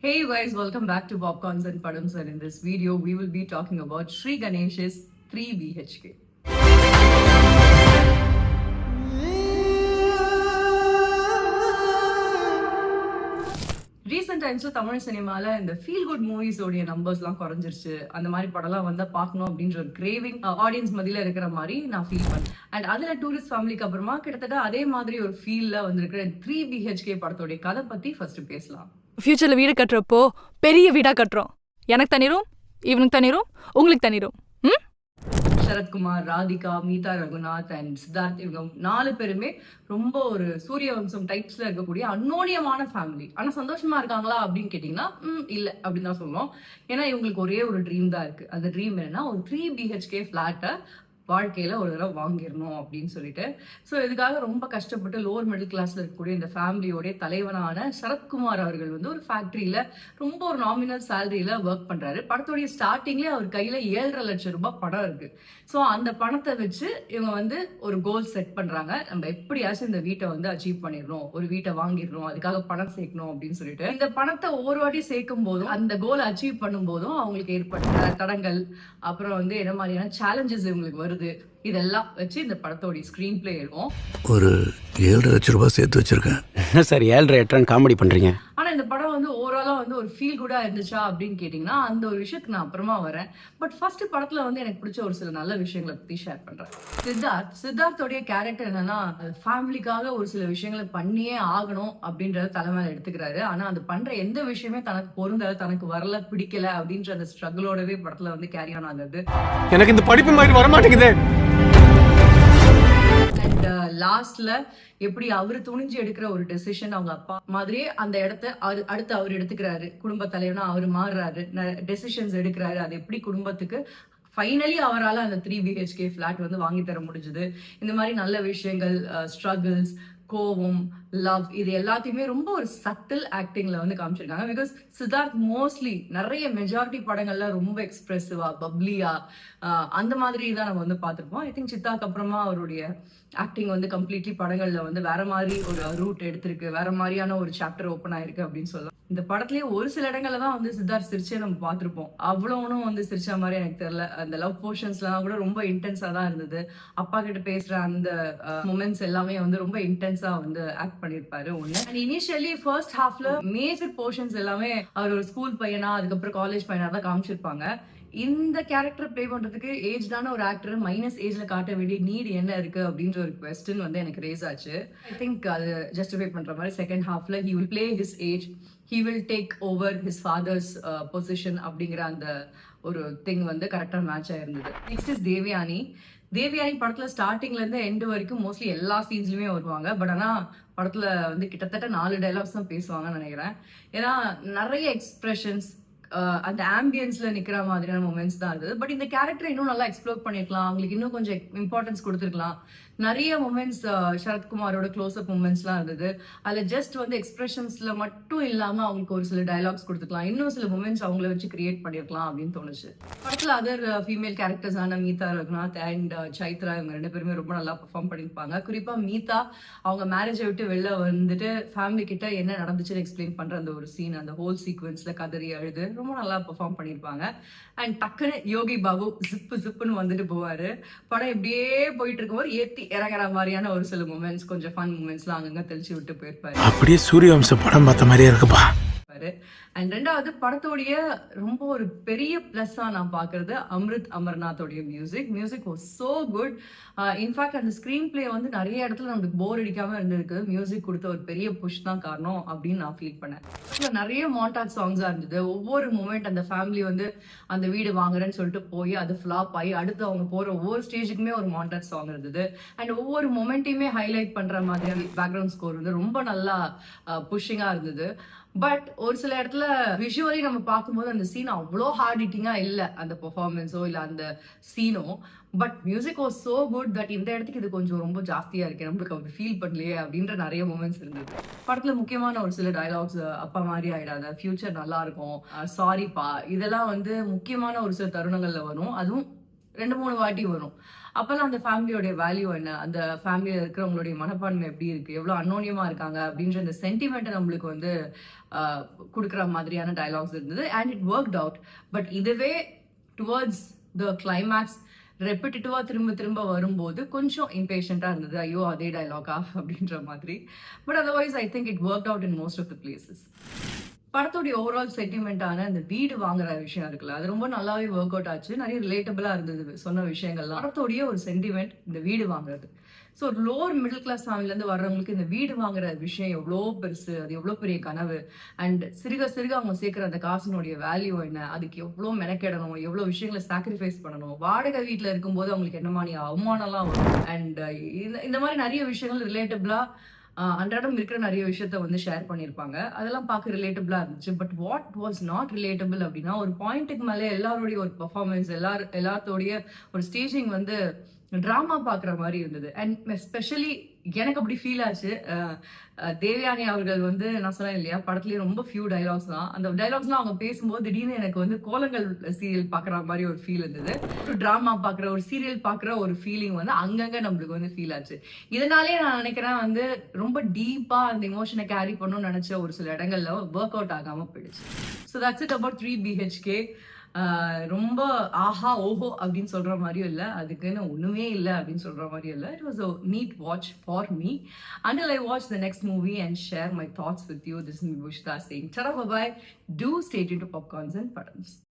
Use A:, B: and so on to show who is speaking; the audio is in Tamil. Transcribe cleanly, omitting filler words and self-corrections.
A: Hey you guys, welcome back to Popcorns and Padams, and in this video we will be talking about Sri Ganesh's 3 BHK. Recent டைம்ஸ்ல தமிழ் சினிமால இந்த ஃபீல் குட் மூவிஸ் உடைய நம்பர்ஸ் எல்லாம் குறைஞ்சிருச்சு. அந்த மாதிரி படம்லாம் வந்தா பார்க்கணும் அப்படின்ற ஒரு கிரேவிங் ஆடியன்ஸ் மத்தியில இருக்கிற மாதிரி நான் ஃபீல் பண்ணேன். அண்ட் அதுல டூரிஸ்ட் ஃபேமிலிக்கு அப்புறமா கிட்டத்தட்ட அதே மாதிரி ஒரு ஃபீல்ல வந்திருக்கிற 3 BHK படத்தோடைய கதை பத்தி ஃபர்ஸ்ட் பேசலாம்.
B: ஃபியூச்சர்ல வீடு கட்டுறப்போ பெரிய வீடா கட்டுறோம். எனக்கு தனி ரூம், இவனுக்கு தனி ரூம், உங்களுக்கு தனி room.
A: Sarathkumar, Radhika, Meetha Raghunath and Siddharth, இவங்க 4 பேருமே ரொம்ப ஒரு சூரியவம்சம் டைப்ஸ்ல இருக்கக்கூடிய அன்னோனியமான ஃபேமிலி. ஆனா சந்தோஷமா இருக்காங்களா அப்படின்னு கேட்டீங்கன்னா இல்ல அப்படின்னு தான் சொல்லுவோம். ஏன்னா இவங்களுக்கு ஒரே ஒரு ட்ரீம் தான் இருக்கு. அந்த ட்ரீம் என்னன்னா ஒரு 3 BHK ஃபிளாட்டை வாழ்க்கையில ஒரு தடவை வாங்கிடணும் அப்படின்னு சொல்லிட்டு. ஸோ இதுக்காக ரொம்ப கஷ்டப்பட்டு லோவர் மிடில் கிளாஸ்ல இருக்கக்கூடிய இந்த ஃபேமிலியோடைய தலைவனான சரத்குமார் அவர்கள் வந்து ஒரு ஃபேக்டரியில ரொம்ப ஒரு நாமினல் சேலரியில ஒர்க் பண்றாரு. படத்தோடைய ஸ்டார்டிங்லேயே அவர் கையில 7.5 லட்சம் ரூபாய் படம் இருக்கு. ஸோ அந்த பணத்தை வச்சு இவங்க வந்து ஒரு கோல் செட் பண்றாங்க. நம்ம எப்படியாச்சும் இந்த வீட்டை வந்து அச்சீவ் பண்ணிடணும், ஒரு வீட்டை வாங்கிடணும், அதுக்காக பணம் சேர்க்கணும் அப்படின்னு சொல்லிட்டு இந்த பணத்தை ஒவ்வொரு வாட்டி சேர்க்கும் போதும் அந்த கோலை அச்சீவ் பண்ணும் போதும் அவங்களுக்கு ஏற்பட்ட தடங்கள், அப்புறம் வந்து என்ன மாதிரியான சேலஞ்சஸ் இவங்களுக்கு வருது, இதெல்லாம் வச்சு இந்த படத்தோட ஸ்கிரீன் பிளே இருக்கும்.
C: ஒரு 7.5 லட்சம் ரூபாய் சேர்த்து வச்சிருக்கேன்.
D: சார் 7.5 காமெடி பண்றீங்க.
A: ஆனா இந்த படம் வந்து ஓவராலா வந்து ஒரு ஃபீல் குடா இருந்துச்சா அப்படின்னு கேட்டீங்கன்னா அந்த ஒரு விஷயத்துக்கு நான் அப்புறமா வரேன். பட் ஃபர்ஸ்ட் படத்துல வந்து எனக்கு பிடிச்ச ஒரு சில நல்ல விஷயங்களை பத்தி ஷேர் பண்றேன். சித்தார்த்தோடைய கேரக்டர் என்னன்னா ஃபேமிலிக்காக ஒரு சில விஷயங்களை பண்ணியே ஆகணும் அப்படின்றத தலைமையில எடுத்துக்கிறாரு. ஆனா அது பண்ற எந்த விஷயமே தனக்கு பொருந்தல, தனக்கு வரல, பிடிக்கல அப்படின்ற அந்த ஸ்ட்ரகிளோடவே படத்துல வந்து கேரி ஆன் ஆகுது.
D: எனக்கு இந்த படிப்பு மாதிரி வர மாட்டேங்குது.
A: அண்ட் லாஸ்ட்ல எப்படி அவரு துணிஞ்சு எடுக்கிற ஒரு டெசிஷன் அவங்க அப்பா மாதிரியே அந்த இடத்த அடுத்து அவர் எடுத்துக்கிறாரு. குடும்ப தலைவனா அவர் மாறுறாரு, டெசிஷன்ஸ் எடுக்கிறாரு. அது எப்படி குடும்பத்துக்கு ஃபைனலி அவரால் அந்த 3 BHK ஃபிளாட் வந்து வாங்கி தர முடிஞ்சது. இந்த மாதிரி நல்ல விஷயங்கள், ஸ்ட்ரகிள்ஸ், கோவம், லவ், இது எல்லாத்தையுமே ரொம்ப ஒரு சட்டில் ஆக்டிங்ல வந்து காமிச்சிருக்காங்க. பிகாஸ் சித்தார்த் மோஸ்ட்லி நிறைய மெஜாரிட்டி படங்கள்ல ரொம்ப எக்ஸ்பிரசிவா, பப்ளியா அந்த மாதிரி தான் நம்ம வந்து பார்த்துருப்போம். ஐ திங்க் சித்தார்த் அப்புறமா அவருடைய ஆக்டிங் வந்து கம்ப்ளீட்லி படங்கள்ல வந்து வேற மாதிரி ஒரு ரூட் எடுத்திருக்கு, வேற மாதிரியான ஒரு சாப்டர் ஓப்பன் ஆயிருக்கு அப்படின்னு சொல்லலாம். இந்த படத்துலயே ஒரு சில இடங்கள்ல தான் வந்து சித்தார்த் சிரிச்சே நம்ம பார்த்திருப்போம். அவ்வளவுனும் வந்து சிரிச்ச மாதிரி எனக்கு தெரியல. அந்த லவ் போர்ஷன்ஸ்லாம் கூட ரொம்ப இன்டென்ஸா தான் இருந்தது. அப்பா கிட்ட பேசுற அந்த மொமெண்ட்ஸ் எல்லாமே வந்து ரொம்ப இன்டென்ஸா வந்து ஆக்ட் பண்ணிருப்பாரு ஒண்ணு. அண்ட் இனிஷியலி ஃபர்ஸ்ட் ஹாஃப்ல மேஜர் போர்ஷன்ஸ் எல்லாமே அவர் ஒரு ஸ்கூல் பையனா, அதுக்கப்புறம் காலேஜ் பையனா தான் காமிச்சிருப்பாங்க. இந்த கேரக்டர் பிளே பண்றதுக்கு ஏஜ்டான ஒரு ஆக்டர் மைனஸ் ஏஜ்ல காட்ட வேண்டிய நீட் என்ன இருக்கு அப்படின்ற ஒரு கொஸ்டின் வந்து எனக்கு ரேஸ் ஆச்சு. ஐ திங்க் அது ஜஸ்டிஃபை பண்ற மாதிரி செகண்ட் ஹாஃப்ல he will play his age, he will take over his father's position அப்படிங்கிற அந்த ஒரு திங் வந்து கரெக்டா மேட்ச் ஆயிருந்தது. Next is Devayani. படத்துல ஸ்டார்டிங்ல இருந்து எண்ட் வரைக்கும் மோஸ்ட்லி எல்லா சீன்ஸ்லயுமே வருவாங்க. பட் ஆனா படத்துல வந்து கிட்டத்தட்ட 4 டைலாக்ஸ் தான் பேசுவாங்கன்னு நினைக்கிறேன். ஏன்னா நிறைய எக்ஸ்பிரஷன்ஸ், அந்த ஆம்பியன்ஸ்ல நிக்கிற மாதிரியான மொமெண்ட்ஸ் தான் இருந்தது. பட் இந்த கேரக்டர் இன்னும் நல்லா எக்ஸ்ப்ளோர் பண்ணிருக்கலாம், அவங்களுக்கு இன்னும் கொஞ்சம் இம்பார்ட்டன்ஸ் கொடுத்துருக்கலாம். நிறைய மொமெண்ட்ஸ், சரத்குமாரோட க்ளோஸ்அப் மூமெண்ட்ஸ்லாம் இருந்தது. அதுல ஜஸ்ட் வந்து எக்ஸ்பிரஷன்ஸ்ல மட்டும் இல்லாம அவங்களுக்கு ஒரு சில டைலாக்ஸ் கொடுத்துக்கலாம், இன்னும் சில மொமெண்ட்ஸ் அவங்கள வச்சு கிரியேட் பண்ணிருக்கலாம் அப்படின்னு தோணுச்சு. படத்துல அதர் ஃபீமேல் கேரக்டர்ஸான மீதா ரகுநாத் அண்ட் சைத்ரா, இவங்க 2 பேருமே ரொம்ப நல்லா பெர்ஃபார்ம் பண்ணிருப்பாங்க. குறிப்பா மீதா அவங்க மேரேஜை விட்டு வெளில வந்துட்டு ஃபேமிலி கிட்ட என்ன நடந்துச்சுன்னு எக்ஸ்பிளைன் பண்ற அந்த ஒரு சீன், அந்த ஹோல் சீக்வன்ஸ்ல கதறி அழுது ரொம்ப நல்லா பெர்ஃபார்ம் பண்ணிருப்பாங்க. அண்ட் டக்குன்னு யோகி பாபு ஜிப்புன்னு வந்துட்டு போவாரு. படம் இப்படியே போயிட்டு இருக்கும்போது ஏத்தி இறங்குற மாதிரியான ஒரு சில மூமெண்ட்ஸ், கொஞ்சம் ஃபன் மூமெண்ட்ஸ்லாம் அங்கங்க தெளிச்சு விட்டு போயிருப்பாரு.
C: அப்படியே சூரியவம்ச படம் பார்த்த மாதிரியே இருக்குப்பா.
A: அண்ட் ரெண்டாவது படத்தோடைய ரொம்ப ஒரு பெரிய பிளஸ்ஸா நான் பாக்குறது அம்ரித் அமர்நாத்தோடைய music was so good. In fact அந்த ஸ்கிரீன் பிளே வந்து நிறைய இடத்துல நமக்கு போர் அடிக்காம இருந்திருக்கு. மியூசிக் கொடுத்த ஒரு பெரிய புஷ் தான் காரணம் அப்படின்னு நான் ஃபீல் பண்ணேன். நிறைய மாண்டாஜ் சாங்ஸா இருந்தது. ஒவ்வொரு மூமெண்ட் அந்த ஃபேமிலி வந்து அந்த வீடு வாங்குறேன்னு சொல்லிட்டு போய் அது ஃபிளாப் ஆகி அடுத்து அவங்க போற ஒவ்வொரு ஸ்டேஜுக்குமே ஒரு மாண்டாஜ் சாங் இருந்தது. அண்ட் ஒவ்வொரு மொமெண்ட்டையுமே ஹைலைட் பண்ற மாதிரியான பேக்ரவுண்ட் ஸ்கோர் வந்து ரொம்ப நல்லா புஷ்ஷிங்கா இருந்தது. பட் ஒரு சில இடத்துல விஷுவலி நம்ம பார்க்கும்போது அந்த சீன் அவ்வளோ ஹார்ட் ஹிட்டிங்கா இல்லை, அந்த பெர்ஃபார்மன்ஸோ இல்லை அந்த சீனோ. But music was so good that இந்த இடத்துக்கு இது கொஞ்சம் ரொம்ப ஜாஸ்தியா இருக்கு, நம்மளுக்கு அப்படி ஃபீல் பண்ணலையே அப்படின்ற நிறைய மூமெண்ட்ஸ் இருந்தது. படத்துல முக்கியமான ஒரு சில டயலாக்ஸ், அப்பா மாதிரி ஆயிடாத, ஃபியூச்சர் நல்லா இருக்கும், சாரிப்பா, இதெல்லாம் வந்து முக்கியமான ஒரு சில தருணங்கள்ல வரும். அதுவும் 2-3 வாட்டி வரும். அப்பெல்லாம் அந்த ஃபேமிலியோட வேல்யூ என்ன, அந்த ஃபேமிலியில இருக்கிறவங்களுடைய மனப்பான்மை எப்படி இருக்கு, எவ்வளவு அன்னோனியமா இருக்காங்க அப்படின்ற அந்த சென்டிமெண்ட் நம்மளுக்கு வந்து கொடுக்குற மாதிரியான டயலாக்ஸ் இருந்தது. And it worked out. But இதுவே டுவர்ட்ஸ் த கிளைமேக்ஸ் ரெப்பிட்டேட்டிவா திரும்ப திரும்ப வரும்போது கொஞ்சம் இம்பேஷண்டா இருந்தது. ஐயோ அதே டயலாகா அப்படின்ற மாதிரி. But otherwise I think it work out in most of the places. படத்தோடைய ஓவரால் சென்டிமெண்டான இந்த வீடு வாங்குற விஷயம் இருக்குல்ல, அது ரொம்ப நல்லாவே ஒர்க் அவுட் ஆச்சு. நிறைய ரிலேட்டபிளா இருந்தது சொன்ன விஷயங்கள்லாம். படத்தோடைய ஒரு சென்டிமெண்ட் இந்த வீடு வாங்குறது. ஸோ லோவர் மிடில் கிளாஸ் ஃபேமிலிலேருந்து வர்றவங்களுக்கு இந்த வீடு வாங்குற விஷயம் எவ்வளோ பெருசு, அது எவ்வளோ பெரிய கனவு. அண்ட் சிறுக சிறுக அவங்க சேர்க்குற அந்த காசினுடைய வேல்யூ என்ன, அதுக்கு எவ்வளோ மெனக்கெடணும், எவ்வளோ விஷயங்களை சாக்ரிஃபைஸ் பண்ணணும். வாடகை வீட்டில் இருக்கும்போது அவங்களுக்கு என்ன மாதிரி அவமானம்லாம் வரும். அண்ட் இந்த மாதிரி நிறைய விஷயங்கள் ரிலேட்டபிளா அன்றாடம் இருக்கிற நிறைய விஷயத்த வந்து ஷேர் பண்ணியிருப்பாங்க. அதெல்லாம் பார்க்க ரிலேட்டபிளா இருந்துச்சு. But what was not relatable அப்படின்னா, ஒரு பாயிண்ட்டுக்கு மேலே எல்லாருடைய ஒரு பெர்ஃபார்மன்ஸ், எல்லாத்தோடைய ஒரு ஸ்டேஜிங் வந்து ட்ராமா பார்க்குற மாதிரி இருந்தது. அண்ட் எஸ்பெஷலி எனக்கு அப்படி ஃபீல் ஆச்சு. தேவயானி அவர்கள் வந்து நான் சொன்னேன் இல்லையா, படத்துலேயே ரொம்ப ஃபியூ டைலாக்ஸ் தான். அந்த டைலாக்ஸ்லாம் அவங்க பேசும்போது திடீர்னு எனக்கு வந்து கோலங்கள் சீரியல் பார்க்குற மாதிரி ஒரு ஃபீல் இருந்தது. ஒரு ட்ராமா பார்க்குற, ஒரு சீரியல் பார்க்குற ஒரு ஃபீலிங் வந்து அங்கங்கே நம்மளுக்கு வந்து ஃபீல் ஆச்சு. இதனாலே நான் நினைக்கிறேன் வந்து ரொம்ப டீப்பாக அந்த இமோஷனை கேரி பண்ணணும்னு நினச்ச ஒரு சில இடங்கள்ல ஒர்க் அவுட் ஆகாமல் போயிடுச்சு. So that's it about 3 BHK. ரொம்ப ஆஹா ஓஹோ அப்படின்னு சொல்ற மாதிரியும் இல்லை, அதுக்குன்னு ஒண்ணுமே இல்லை அப்படின்னு சொல்ற மாதிரியும் இல்லை. It was a neat watch for me. Until I watch the next movie and share my thoughts with you, this is Mibhushita saying ta-ra, bye-bye. Do stay tuned to Popcorns and Patterns.